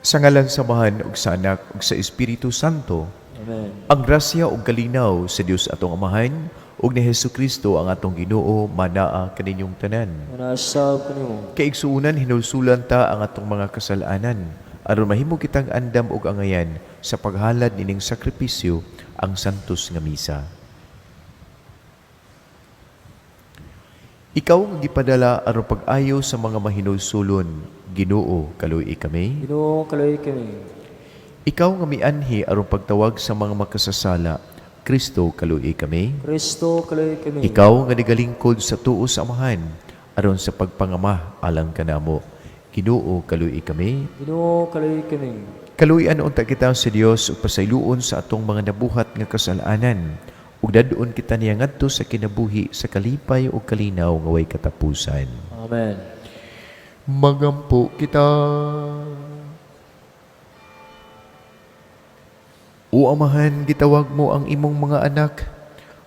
Sa ngalan sa Amahan ug sa Anak ug sa Espiritu Santo, Amen. ang grasya ug kalinaw sa Dios atong Amahan ug ni Hesukristo ang atong Ginoo manaa kaninyong tanan. Manasab kanimo. Kaigsuunan hinulsulan ta ang atong mga kasalanan aron mahimo kitang andam ug angayan sa paghalad nining sakripisyo ang santos nga misa. Ikaw ang gipadala aron pag-ayo sa mga mahinulsulon, Ginoo, kaluoy kami. Ginoo, kaloy kami. Ikaw nga mianhi aron pagtawag sa mga makasasala, Kristo, kaluoy kami. Kristo, kaloy kami. Ikaw nga nigalingkod sa tuo sa Amahan aron sa pagpangamah alang kanamo, Ginoo, kaluoy kami. Ginoo, kaloy kami. Kaluoyan unta kita sa Dios ug pasayloon sa atong mga nabuhat nga kasalanan ug dadon kita niya ngadto sa kinabuhi sa kalipay ug kalinaw nga way katapusan. Amen. Magampo kita. O Amahan, gitawag mo ang imong mga anak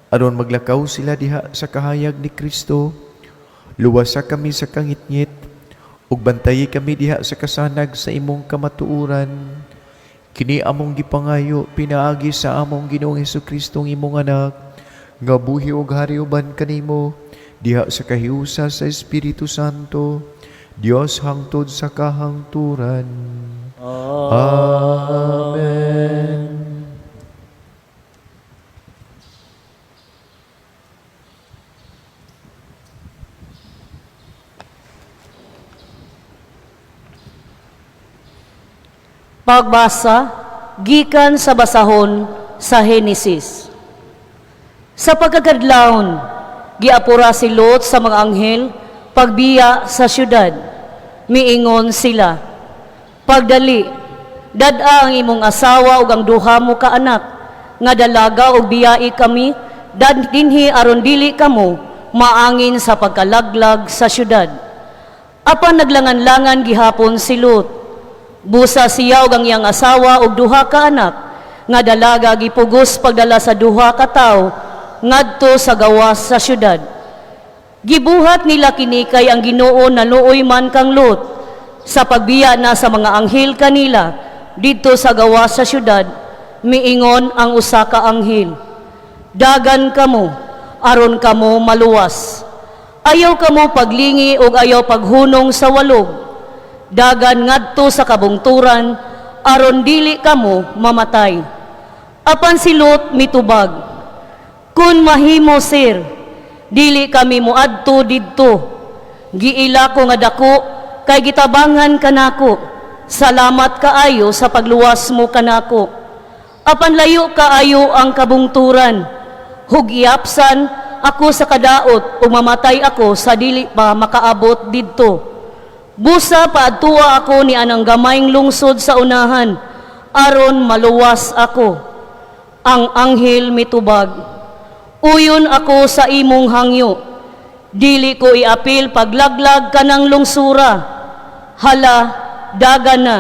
aron maglakaw sila diha sa kahayag ni Kristo. Luwasa kami sa kangitngit ug bantayi kami diha sa kasanag sa imong kamatuoran. Kini among gipangayo pinaagi sa among Ginoong Hesukristo imong anak nga buhi ug hari uban kanimo diha sa kahiusa sa Espiritu Santo, Dios hangtod sa kahangturan. Amen. Pagbasa gikan sa basahon sa Henesis. Sa pagkakadlawon, giapura si Lot sa mga anghel pagbiya sa syudad. Miingon sila, "Pagdali, dad-a ang imong asawa ug ang duha mo ka anak, nga dalaga ug biyai kami, dad dinhi aron dili kamo maangin sa pagkalaglag sa syudad." Apan naglangan-langan gihapon si Lot. Busa siya ug ang iyang asawa ug duha ka anak, nga dalaga gipugos pagdala sa duha ka tawo ngadto sa gawas sa syudad. Gibuhat nila kini kay ang Ginoo naluoy man kang Lot sa pagbiya na sa mga anghel kanila didto sa gawas sa syudad. Miingon ang usa ka anghel, "Dagan kamo aron kamo maluwas. Ayaw kamo paglingi ug ayaw paghunong sa walog. Dagan ngadto sa kabungturan aron dili kamo mamatay." Apan si Lot mitubag, "Kun mahimo sir, dili kami moadto didto. Giila ko nga dako kay gitabangan kanako. Salamat kaayo sa pagluwas mo kanako. Apan layo kaayo ang kabungturan. Hugyapsan ako sa kadaot ug mamatay ako sa dili pa makaabot didto. Busa paadtuwa ako ni anang gamayng lungsod sa unahan, aron maluwas ako." Ang anghel mitubag, "Uyon ako sa imong hangyo. Dili ko iapil paglaglag kanang lungsura. Hala, dagan na.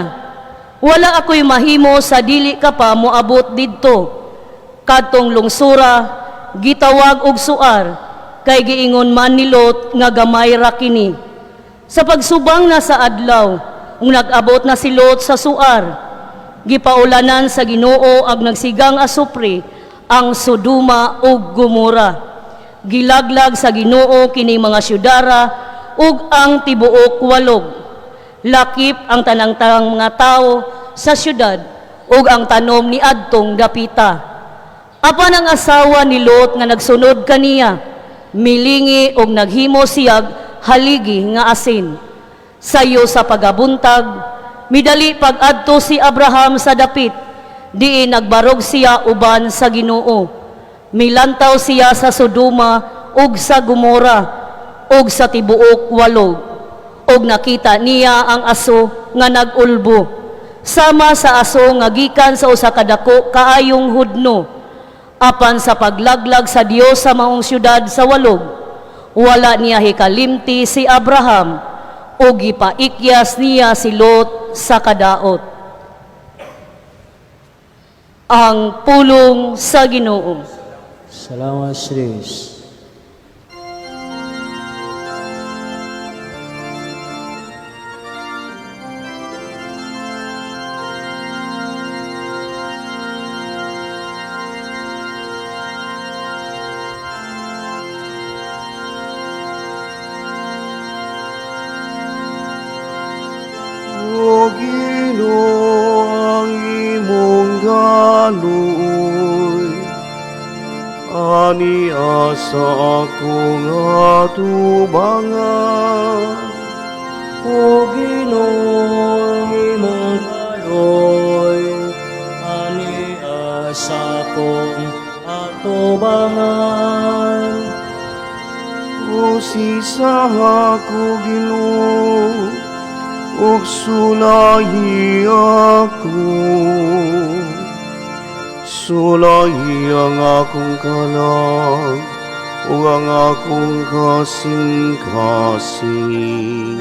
Wala ako'y mahimo sa dili ka pa moabot didto. Kadtong lungsura, gitawag og suar, kay giingon man ni Lot nga gamay ra kini. Sa pagsubang na sa adlaw, nag-abot na si Lot sa suar. Gipaulanan sa Ginoo ag nagsigang asupre ang Sodoma ug Gomora. Gilaglag sa Ginoo kini mga syudara ug ang tibuok walog. Lakip ang tanang mga tao sa syudad ug ang tanom ni adtong dapita. Apan ang asawa ni Lot nga nagsunod kaniya, milingi ug naghimo siyag haligi nga asin. Sayo sa pagabuntag, midali pag-adto si Abraham sa dapit, diin nagbarog siya uban sa Ginoo. Milantaw siya sa Sodoma ug sa Gomora ug sa tibuok walog. Ug nakita niya ang aso nga nagulbo, sama sa aso nga gikan sa usa ka dako kaayong hudno. Apan sa paglaglag sa Dios sa maong syudad sa walog, wala niya hikalimti si Abraham o gipaikyas niya si Lot sa kadaot. Ang pulong sa Ginoo. Salamat sa Diyos. kaluoy, ani asa ako nga tubangan. O Ginoo, imong kaloy, ani asa kong atubangan. O sisaha ko Ginoo, ug sulahi ako. Sulahi ang akong kalag, ug ang akong kasing-kasing.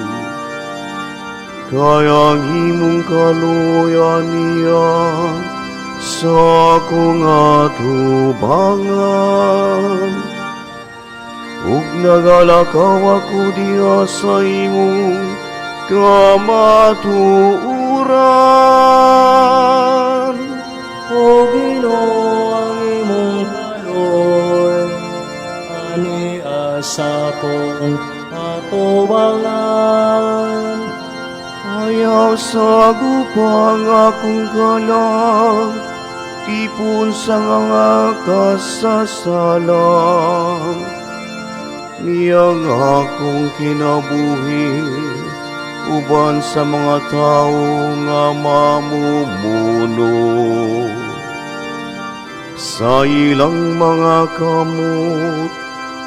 Kaya ang imong kaluyan niya sa akong atubangan. Ug nagalakaw ako diha sa imong kamatuuran. O Ginoo, ang imong kaloy, ani asa kong atubangan. Ayaw sa gupang akong kalag, tipon sa mga kasasala. Niyang akong kinabuhi, uban sa mga tao nga mamumuno. Sa ilang mga kamot,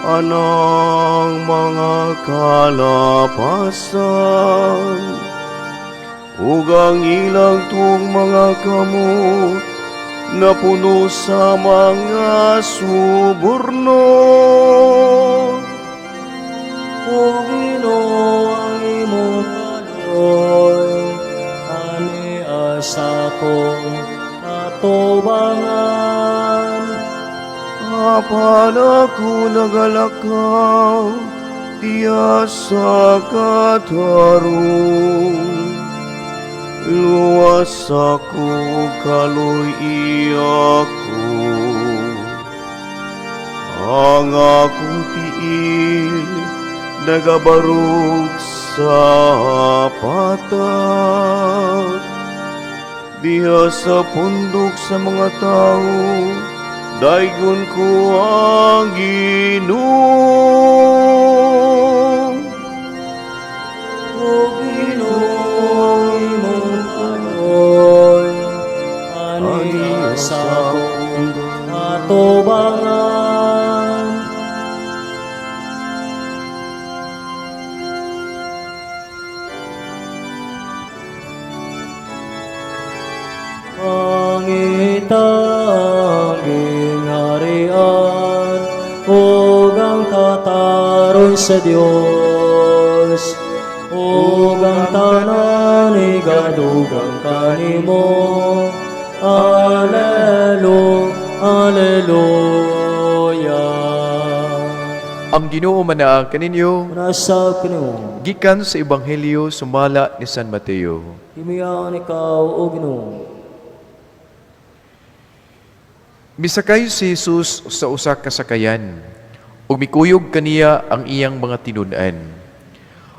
anang mga kalapasan, ug ang ilang tung mga kamot, napuno sa mga suborno. O Ginoo, ang imong kaloy, ani asa kong atubangan. Apan ako nagalakaw, diya sa katarong. Luwas ako, kaloy iyako. Ang akong tiil, nagabarog sa patat. Diha sa pundok sa mga tao, daygon ko ang Ginoo. O Ginoo, imong kaloy, ani asa kong atubangan. Pangitang gingharian, ug ang kataron sa Dios, ug ang tanan igadugang kanimo. Alleluia. Ang Ginoo mana kaninyo Nasa kanimo, gikan sa Ebanghelyo sumala ni San Mateo. himiyan ikaw, O Ginoo. Misakay si Jesus sa usa ka sakayan ug mikuyog kaniya ang iyang mga tinun-an.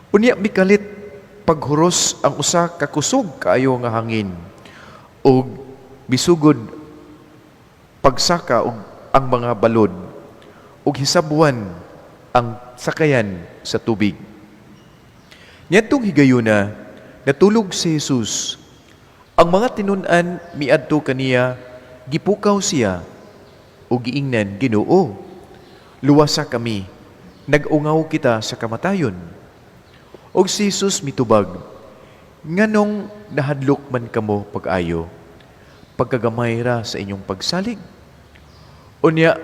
Unya mikalit paghuros ang usa ka kusog kaayo nga hangin ug bisugod pagsaka og ang mga balod ug hisabwan ang sakayan sa tubig. Niadtong higayuna natulog si Jesus. Ang mga tinun-an miadto kaniya, gipukaw siya o giingnan, Ginoo, luwasa kami, nag-ungaw kita sa kamatayon. Og si Jesus mitubag, nganong nahadlok man kamo pag-ayo, pagkagamay ra sa inyong pagsalig. Unya,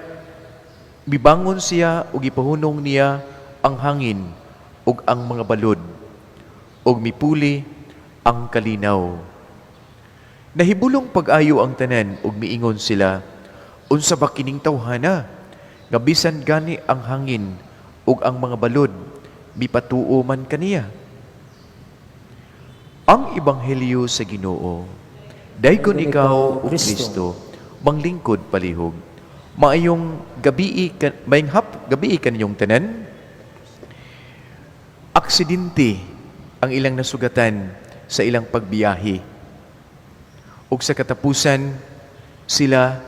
bibangon siya o gipahunong niya ang hangin ug ang mga balod, ug mipuli ang kalinaw. Nahibulong pag-ayo ang tanan ug miingon sila, unsa ba kining tawhana nga bisan gani ang hangin ug ang mga balod mipatuo man kaniya. Ang ebanghelyo sa Ginoo. Daykon ikaw o Kristo, manglingkod palihog. Maayong gabi gabi kaninyong tanan. Aksidente ang ilang nasugatan sa ilang pagbiyahe. Ug sa katapusan, sila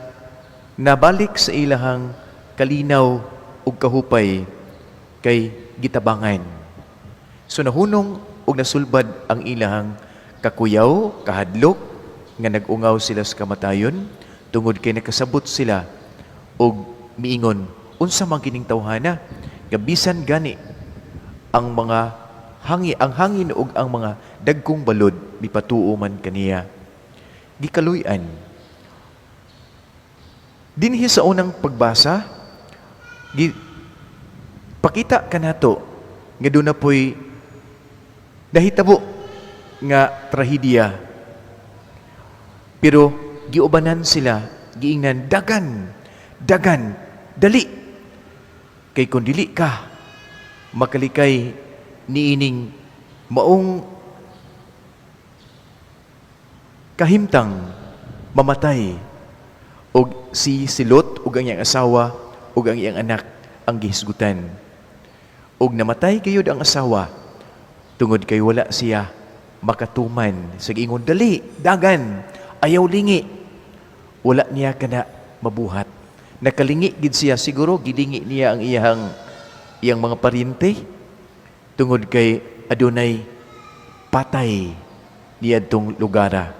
nabalik sa ilahang kalinaw ug kahupay kay gitabangan. So nahunong ug nasulbad ang ilahang kakuyaw, kahadlok, nga nag-ungaw sila sa kamatayon, tungod kay nakasabot sila og miingon, unsa man kining tawhana, nga bisan gani ang mga ang hangin ug ang mga dagkong balod mipatuo man kaniya. Gikaluy-an. Dinhi sa unang pagbasa, pakita kanato nga doon na po'y nahitabo nga trahedya. Pero giubanan sila, giingnan, dagan, dali. Kay kung dili ka, makalikay niining maong kahimtang mamatay og si Lot ug ang iyang asawa ug ang iyang anak ang gihisgutan. Og namatay gayud ang asawa tungod kay wala siya makatuman sa giingon, dali, dagan, ayaw lingi. Wala niya kana mabuhat. Nakalingi gid siya, siguro gilingi niya ang iyang mga paryente tungod kay adunay patay niya tong lugara.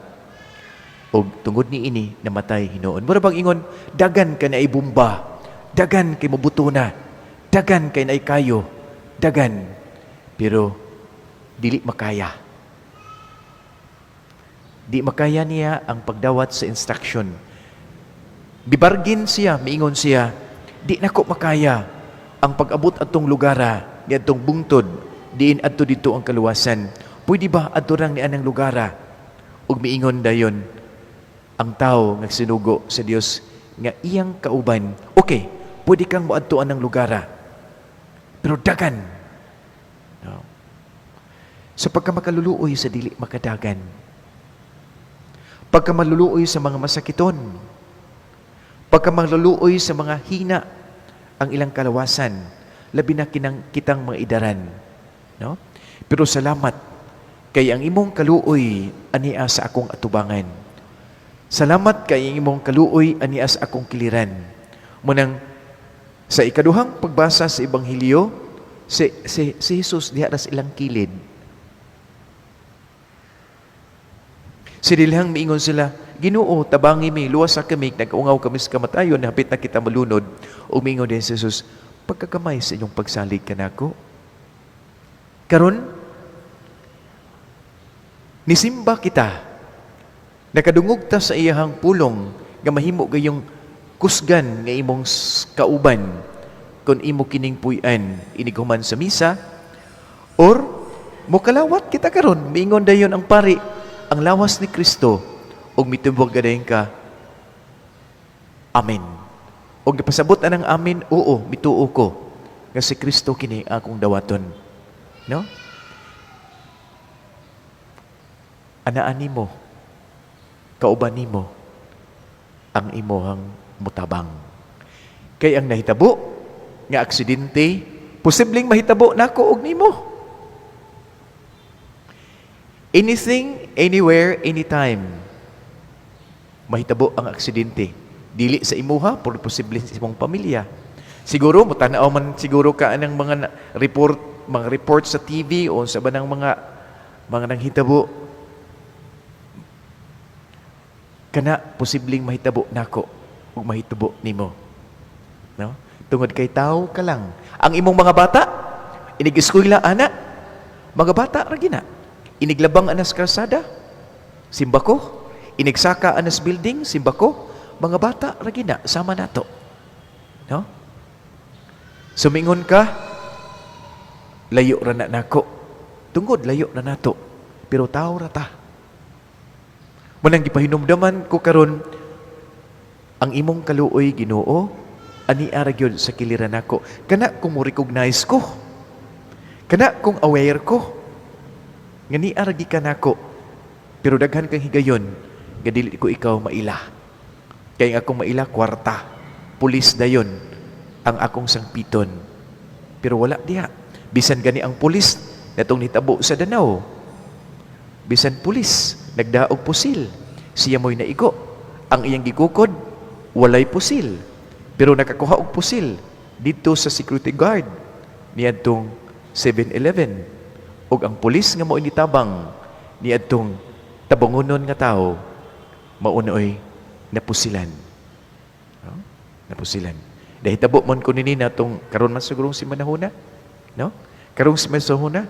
O tungod ni ini namatay hinuon. Mura bang ingon, dagan ka na ibumba, dagan kay mabuto na, dagan kay na kayo, dagan. Pero dili makaya. Di makaya niya ang pagdawat sa instruction. Bibargin siya, miingon siya, di nako makaya ang pag-abot atong lugara, di atong bungtod, diin adto dito ang kaluwasan. Pwede ba adto rang ni anang lugara? Ug miingon dayon ang tao nga sinugo sa Dios nga iyang kauban. Okay, pwede kang moadtuan ng lugara. Pero dagan. No. So pagka makaluluoy sa dili makadagan. Pagka maluluoy sa mga masakiton. Pagka maluluoy sa mga hina ang ilang kalawasan, labi na kitang mga idaran. No? Pero salamat kay ang imong kaluoy ania sa akong atubangan. Salamat kay imong kaluoy ania sa akong kiliran. Munang sa ikaduhang pagbasa sa Ebanghelyo, si Jesus diha sa ilang kilid. Sinilhang miingon sila, Ginoo, tabangi mi, luwas sa kami, nag-ungaw kami sa kamatayon, hapit na kita malunod. Umingon din si Jesus, pagkakamay sa inyong pagsalig ka nako. Karon, nisimba kita, nakadungog ta sa iyahang pulong, nga mahimo gayong kusgan nga imong kauban, kung imo kining puy-an, iniguman sa misa, or mukalawat kita karon, miingon dayon ang pari, ang lawas ni Kristo, og mitubog gadayon ka, amen. Og napasabot anang amen, oo, mituo ko, nga si Kristo kini akong dawaton. No? Anaan nimo, kauban nimo, ang imuhang mutabang. Kay ang nahitabo, nga aksidente, posibleng mahitabo nako og nimo. Anything, anywhere, anytime. Mahitabo ang aksidente. Dili sa imuha, pero posible sa imong pamilya. Siguro, mutanaw man siguro ka ng mga report sa TV o sa banang mga nanghitabo. Kana, posibleng mahitabo nako o mahitabo nimo. No? Tungod kay tao ka lang. Ang imong mga bata, inig-eskwela, ana, mga bata, ragina. Iniglabang anas kalsada, simba ko. Inigsaka anas building, simba ko. Mga bata, ragina, sama nato. No? Sumingon ka, layo ra na nako. Tungod, layo na nato. Pero tao rata. Manang gipahinumdaman ko karon ang imong kaluoy Ginoo, ani ara gyud sa kiliran nako. Kana kung mo recognize ko. Kana kung aware ko. Nga ni ara gikan nako. Pero daghan kang higayon, nga dili ko ikaw maila. Kay ang akong maila kwarta, pulis dayon ang akong sangpiton. Pero wala diha. Bisan gani ang pulis natong nitabo sa Danau. Bisan pulis nagdaog pusil, siya mo'y naigo. ang iyang gikukod, walay pusil. Pero nakakuha og pusil dito sa security guard niadtong 7-Eleven. Og ang pulis nga mo initabang niadtong tabangonon nga tao, maunoy napusilan. No? Napusilan. Dahil tabo man ko nini natong karon man sigurong si manahuna. No? Karong si manahuna,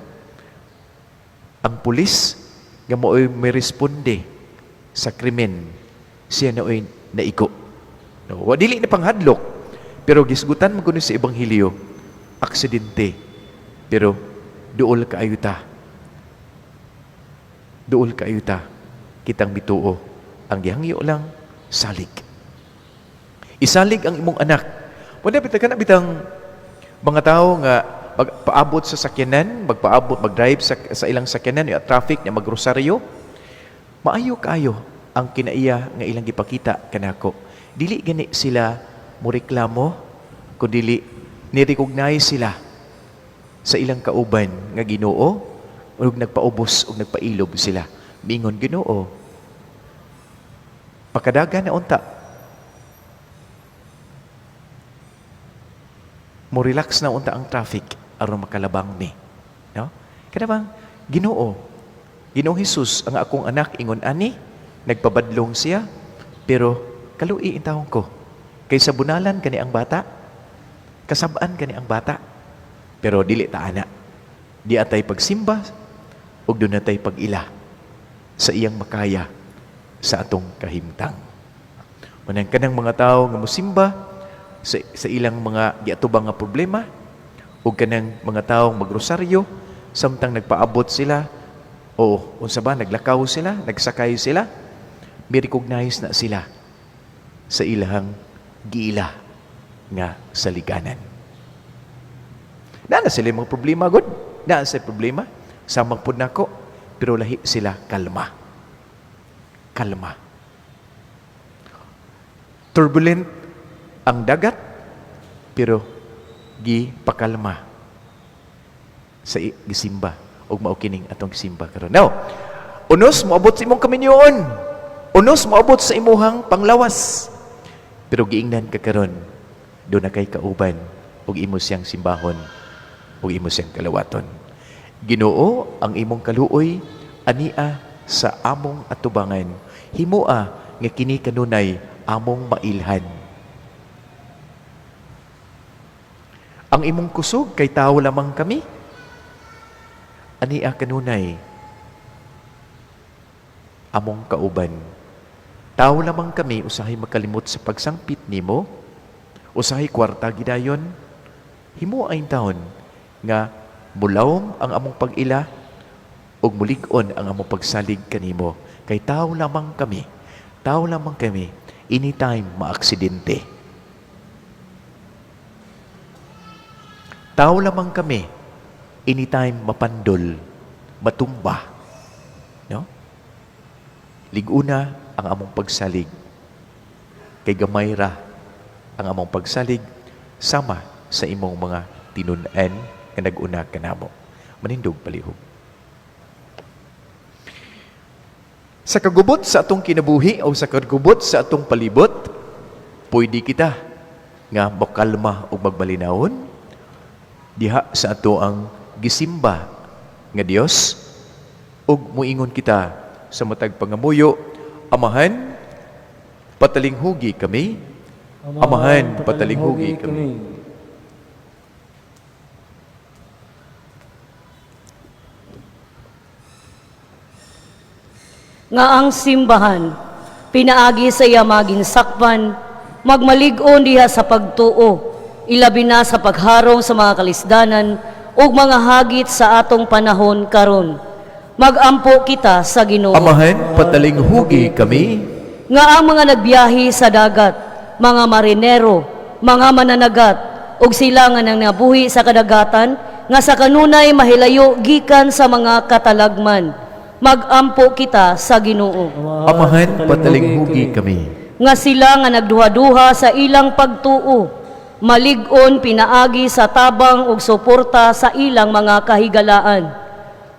ang pulis nga mo'y may responde sa krimen, siya naoy naiko. No, wadili na panghadlok, pero gisgutan mo kuno sa Ebanghelyo, aksidente, pero duol kaayuta. Duol kaayuta, kitang bituo, ang gihangyo lang, salig. Isalig ang imong anak. Wala bitag na bitang mga tao nga magpaabot sa sakyanan, mag-drive sa ilang sakyanan, yung traffic na magrosaryo, maayo kayo ang kinaiya nga ilang gipakita kanako. Dili gani sila mo reklamo, kundi ni-recognize sila sa ilang kauban nga Ginoo, ug nagpaubos ug nagpailob sila. Mingon, Ginoo, pakadaga na unta. Mo relax na unta ang traffic aron makalabang mi. No? Kada bang Ginoo, Ginoong Hesus, ang akong anak ingon ani, nagpabadlong siya, pero kalui intawon ko. Kaysa bunalan kani ang bata, kasabaan kani ang bata, pero dili ta ana. Di atay pagsimba ug doon natay pag-ila sa iyang makaya sa atong kahimtang. Manang kanang mga tao nga mosimba sa ilang mga giatubang nga problema, ug kanang mga taong magrosaryo, samtang nagpaabot sila, o unsa ba, naglakaw sila, nagsakay sila, may recognize na sila sa ilang giila nga saliganan. Na sila mga problema, God. Na sa problema, samang po nako, pero lahi sila kalma. Kalma. Turbulent ang dagat, pero gipakalma sa gisimba og maukining atong gisimba karon. Now, unos moabot sa imong kaminyoon. Unos moabot sa imuhang panglawas. Pero giingnan ka karon, do na kay kauban og imo siyang simbahon ug imo siyang kalawaton. Ginoo, ang imong kaluoy ania sa among atubangan. Himoa nga kini kanunay among mailhan. Ang imong kusog kay tao lamang kami. Ania kanunay among kauban. Tao lamang kami, usahay makalimot sa pagsangpit nimo, usahay kwarta gidayon, himo ay taon nga mulawom ang among pag-ila ug mulig-on ang among pagsalig kanimo. Kay tao lamang kami, anytime maaksidente. Tao lamang kami, anytime mapandol, matumba. No? Liguna ang among pagsalig. Kay gamay ra ang among pagsalig sama sa imong mga tinun-an nga nag-una kanamo. Manindog palihog. Sa kagubot sa atong kinabuhi o sa kagubot sa atong palibot, pwede kita nga makalma o magbalinawon diha sa ato ang gisimba nga Dios ug muingon kita sa matag pangamuyo, Amahan, patalinghugi kami. Amahan, patalinghugi kami. Nga ang simbahan, pinaagi sa yamagin sakpan, magmalig-on diha sa pagtuo, ilabi na sa pagharong sa mga kalisdanan, ug mga hagit sa atong panahon karon. Magampo kita sa Ginoo. Amahan, patalinghugi kami. Nga ang mga nagbiyahi sa dagat, mga marinero, mga mananagat, ug sila nga nang nabuhi sa kadagatan, nga sa kanunay mahilayo gikan sa mga katalagman. Magampo kita sa Ginoo. Amahan, patalinghugi kami. Nga sila nga nagduha-duha sa ilang pagtuo, malig-on pinaagi sa tabang ug suporta sa ilang mga kahigalaan.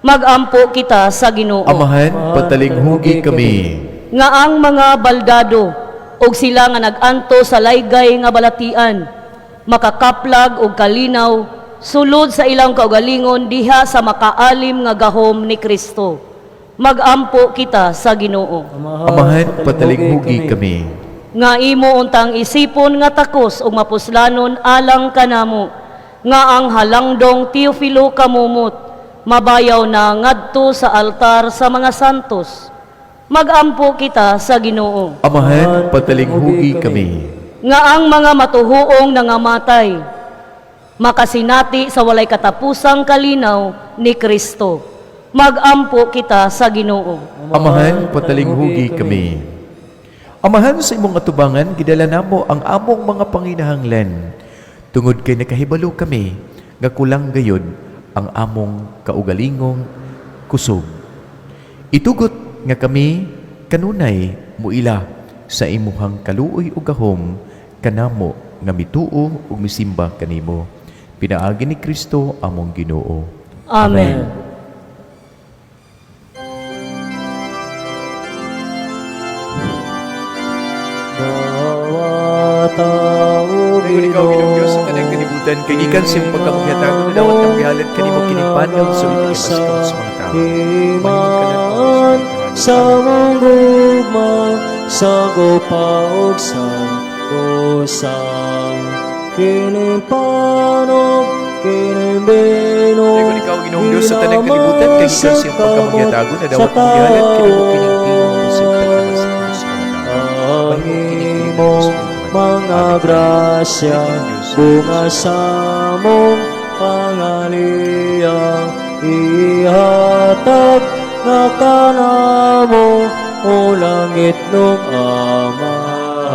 Magampo kita sa Ginoo. Amahan, patalinghugi kami. Nga ang mga baldado, og sila nga naganto sa laygay nga balatian, makakaplag og kalinaw sulod sa ilang kaugalingon diha sa makaalim nga gahom ni Kristo. Magampo kita sa Ginoo. Amahan, patalinghugi kami. Nga imo untang isipon nga takos ug mapuslanon alang kanamo, nga ang halangdong Teofilo kamumot, mabayaw na ngadto sa altar sa mga santos. Magampo kita sa Ginoo. Amahan, patalinghugi kami. Nga ang mga matuhuong nangamatay, makasinati sa walay katapusang kalinaw ni Kristo. Magampo kita sa Ginoo. Amahan, patalinghugi kami. Amahan, sa imong atubangan, gidala namo ang among mga panginahanglan. Tungod kay nakahibalo kami, nga kulang gayod ang among kaugalingong kusog. Itugot nga kami kanunay muila sa imuhang kaluoy ug gahom kanamo nga mituo ug misimba kanimo. Pinaagi ni Kristo among Ginoo. Amen. Dawata Ngayon ikaw, Ginoo Diyos, sa kanang kalibutan, kay gikan sa iyong pagkamugyatago na dawat ang bihalat kanimo kinipanaw sa ipagmaskaw sa mga tao. Iman sa mong gugma, sa gupaog sa kusang kinimpanog, kinimbinog. Ngayon ikaw, Ginoo Diyos, sa kanang kalibutan, kay gikan sa iyong pagkamugyatago na dawat ang bihalat kanimo kinipanaw sa ipagmaskaw sa mga tao. Panginoon, mga grasya, bunga sa mong pangaliyang ihatag na kanamo o langit nung amahan.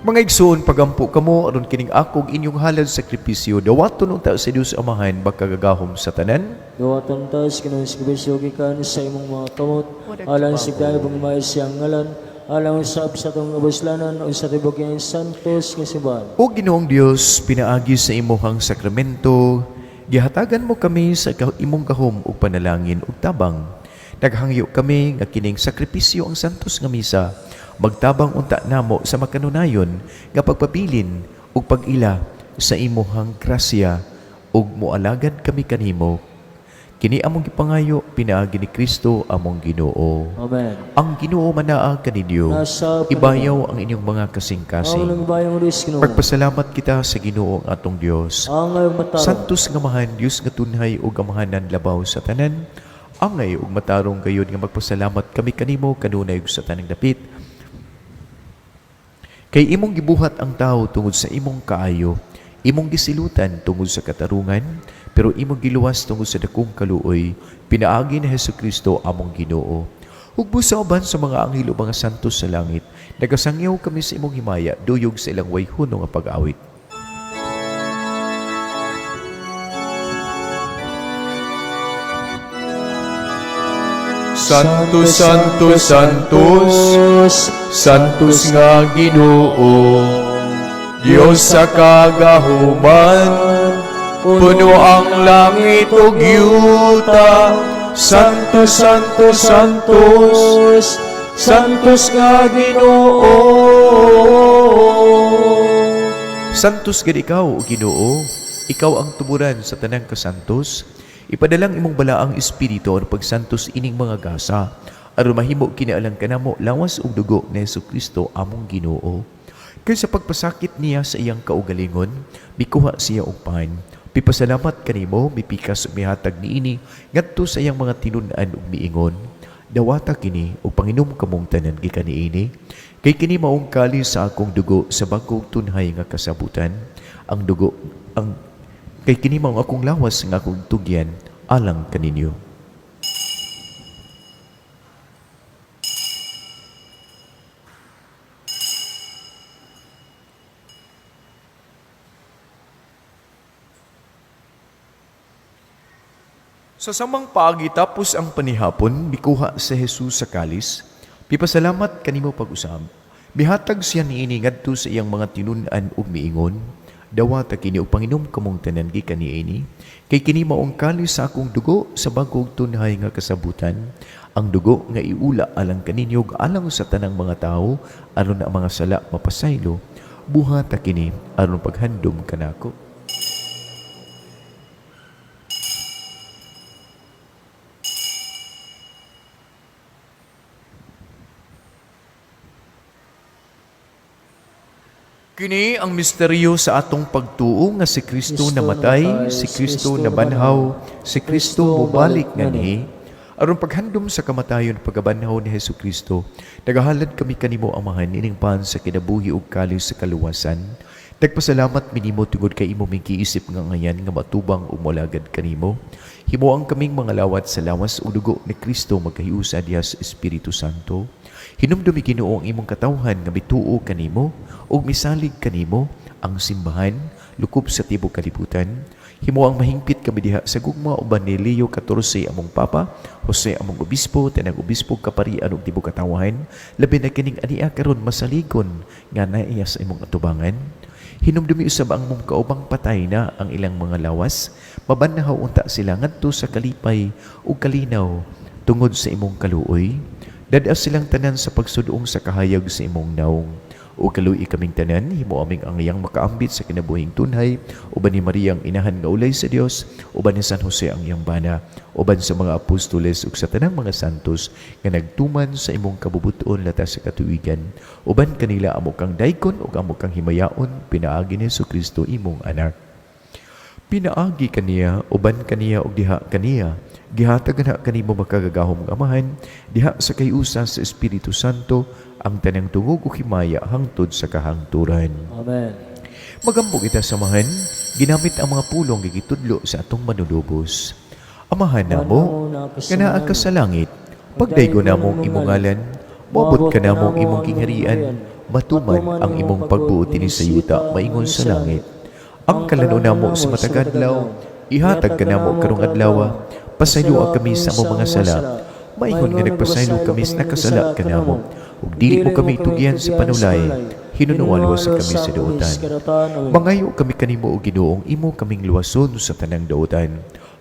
Mga igsoon, pagampo kamo aron kining akog inyong halad sakripisyo dawaton unta sa Dios Amahan bakagagahom sa tanan. Gawatan tas kinus kubisyo gikan sa imong mga kamot, alang sigay bang may siyang ngalan, alang usab sa tong abuslanan o sa tibok yung santos nga siban. O Ginoong Dios, pinaagi sa imuhang sakramento, gihatagan mo kami sa imong gahom ug panalangin ug tabang. Naghangyo kami nga kining sakripisyo ang santos nga misa, magtabang unta namo sa makanunayon nga pagpabilin ug pag-ila sa imuhang grasya ug moalagad kami kanimo. Kini among gipangayo pinaagi ni Kristo among Ginoo. Amen. Ang Ginoo manaa kaninyo, Nasa ibayaw ang inyong mga Ang kasing-kasing. nagbayang ris Ginoo. Pagpasalamat kita sa Ginoo ang atong Dios. Ang ngayong matarong. Santos nga mahan, Dios nga tunhay ug amahanan labaw sa tanan. Angay ug matarong gayud nga magpasalamat kami kanimo kanunay ug sa tanang dapit. Kay imong gibuhat ang tao tungod sa imong kaayo, imong gisilutan tungod sa katarungan, pero imong giluwas tungod sa dakong kaluoy, pinaagi ni Hesukristo among Ginoo. Ug busa uban sa mga anghel o mga santos sa langit, nagasangyaw kami sa imong himaya, duyog sa ilang wayhon nga pag-awit. Santos, Santos, Santos, Santos nga Ginoo, Dios sa kagahuman, puno ang langit ug yuta. Santos, Santos, Santos, Santos nga Ginoo. Santos gid ikaw, o Ginoo, ikaw ang tuburan sa tanang kasantos. Ipadalang imong balaang espiritu ang pagsantos ining mga gasa, aron mahimo kinaalang kanamo lawas ug dugo ni Hesukristo among Ginoo. Kay sa pagpasakit niya sa iyang kaugalingon, mikuha siya og pan. Pipasalamat kanimo, mipikas ug mihatag niini ngadto sa iyang mga tinun-an ug miingon. Dawata kini ug panginom kamong tanan gikan niini. Kay kini maong kali sa akong dugo sa bagong tunhay nga kasabutan. Ang dugo ang kay kini mao akong lawas nga akong tugyan alang kaninyo. Sa samang paagi tapos ang panihapon, bikuha sa Jesus sa kalis, pipasalamat kanimo pag-usab. Bihatag siya niini ngadto sa iyang mga tinun-an ug miingon. Dawata kini og panginom kamong tanan gikan niini, kay kini maong kalis sa akong dugo sa bagong tunhay nga kasabutan. ang dugo nga iula alang kaninyo alang sa tanang mga tao aron ang mga sala mapasaylo buhata kini aron paghandom kanako. Kini ang misteryo sa atong pagtuo nga si Kristo namatay, si Kristo nabanhaw, si Kristo mubalik nganhi. Aron paghandom sa kamatayon pagabanhaw ni Hesus Kristo, nagahalad kami kanimo amahan ining pan sa kinabuhi ug kalis sa kaluwasan. Nagpasalamat minimo tungod kay imo mingkiisip nga ngayan nga matubang ug molagad kanimo. Himuang kaming mga lawat sa lawas ug dugo ni Kristo magkahiusa diha sa Espiritu Santo. Hinumdumi Ginoo ang imong katawhan nga mituo kanimo ug misalig kanimo ang simbahan lukob sa tibuok kalibutan. Himuang mahingpit kami diha sa gugma uban ni Leo 14 among papa, Jose among obispo, tanang obispo kaparian ug tibuok katawhan, labi na kining ania karon masaligon nga naiya sa imong atubangan. Hinumdumi usab ang mong kaubang patay na ang ilang mga lawas, mabanhaw unta sila ngadto sa kalipay ug kalinaw tungod sa imong kaluoy. Dadas silang tanan sa pagsudoong sa kahayag sa imong naong. O kaluoy kaming tanan, himo aming ang iyang makaambit sa kinabuhing tunhay, uban ni Maria ang inahan nga ulay sa Dios, uban ni San Jose ang iyang bana, uban sa mga apostoles ug sa tanang mga santos nga nagtuman sa imong kabubuton latas sa katuigan, uban kanila amo kang daykon ug amo kang himayaon, pinaagi ni Jesucristo imong anak. Pinaagi kaniya, uban kaniya ug diha kaniya, gihatag na kanimo makagagahom nga amahan, diha sa kayusa sa Espiritu Santo, ang tanang tungog ug himaya hangtod sa kahangturan. Amen. Magambog ita samahan, ginamit ang mga pulong gigitudlo sa atong manulubos. Amahan namo, kanaa ka sa langit, pagdaygo namong imong ngalan, moabot ka namong imong kingharian, matuman ang imong pagbuot dinhi sa yuta maingon sa langit. Ang kalano namo sa matag adlaw, ihatag ka namo karong adlaw, pasaylo kami sa among mga sala. Maingon nga nagpasaylo kami sa nakasala ka namo, ug dili mo kami tugyan sa panulay, hinunuan sa kami sa daotan. Mangayo kami kanimo o Ginoong imo kaming luwason sa tanang daotan.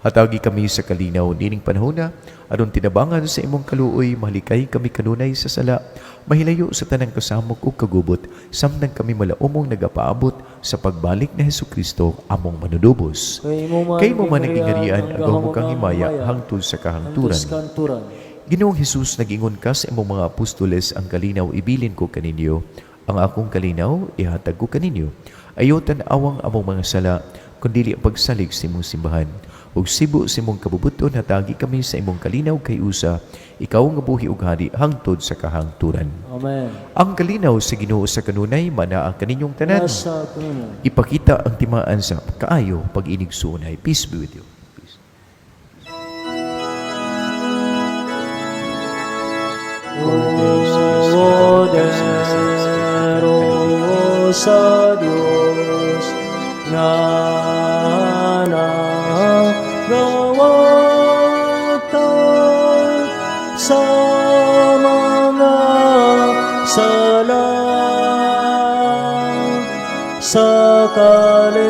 Hatagi kami sa kalinaw nining panahona, aron tinabangan sa imong kaluoy, mahalikay kami kanunay sa sala, mahilayo sa tanang kasamok ug kagubot, samtang kami malaumong nagapaabot sa pagbalik ni Jesucristo among manunubos. Kay mo man nagingarian, agaw mo kang himaya hangtod sa kahangturan. Ginoong Hesus, nag-ingon ka sa imong mga apostoles, ang kalinaw ibilin ko kaninyo, ang akong kalinaw ihatag ko kaninyo. Ayotan awang among mga sala, kundili ang pagsalig sa imong simbahan. Ug sibo sa imong kabubuton, hatagi kami sa imong kalinaw kay usa, ikaw nga buhi ug hari hangtod sa kahangturan. Amen. Ang kalinaw sa Ginoo sa kanunay, manaa kaninyong tanan. Nasa kanimo. Ipakita ang timaan sa kaayo pag-inig sunay. Peace be with you. Poderoso sa Diyos nga nagawatan sa mga sala sa kalibutan.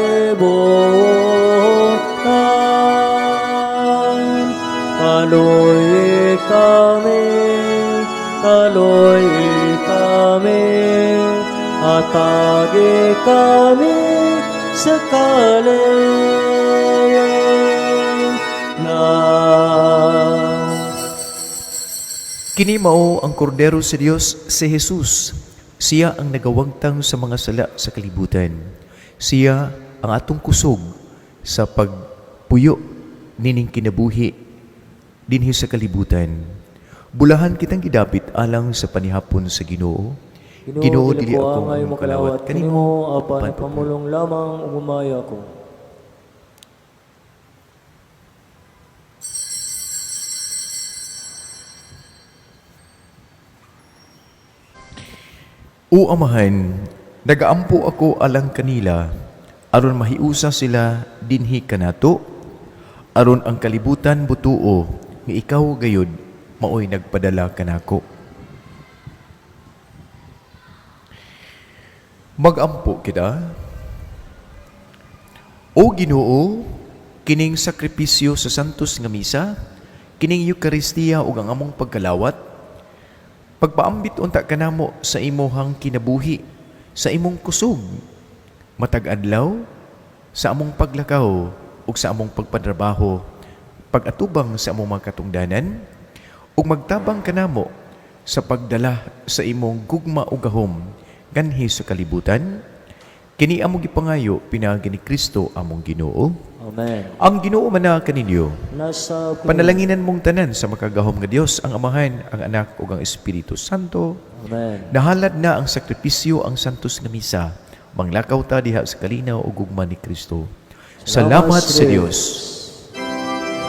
Kaloy kami, atagi kami sa kalayaan. Kini mao ang kordero sa Dios, si Jesus. Siya ang nagawagtang sa mga sala sa kalibutan. Siya ang atong kusog sa pagpuyo nining kinabuhi dinhi sa kalibutan. Bulahan kitang gidapit alang sa panihapon sa Ginoo. Ginoo, dili ako ang makalawat kanimo, apan pamulong lamang ug umaya ko. O Amahan, nagaampo ako alang kanila, aron mahiusa sila dinhi kanato, aron ang kalibutan butuo, nga ikaw gayud, maoy nagpadala kanako. Magampo kita. O Ginoo, kining sakripisyo sa santos nga misa, kining Eucharistia ug ang among pagkalawat, pagpaambit unta kanamo sa imuhang kinabuhi, sa imong kusog, matag adlaw, sa among paglakaw ug sa among pagpatrabaho, pagatubang sa among mga katungdanan, ug magtabang kanamo sa pagdala sa imong gugma ug gahom kanhi sa kalibutan. Kini among gipangayo pinaagi ni Kristo among Ginoo. Amen. Ang Ginoo man kaninyo. Nasa Panalanginan mong tanan sa makagahom nga Dios, ang Amahan, ang Anak ug ang Espiritu Santo. Amen. Nahalad na ang sakripisyo, ang santos nga misa. Manglakaw ta diha sa kalinaw ug gugma ni Kristo. Salamat sa Dios.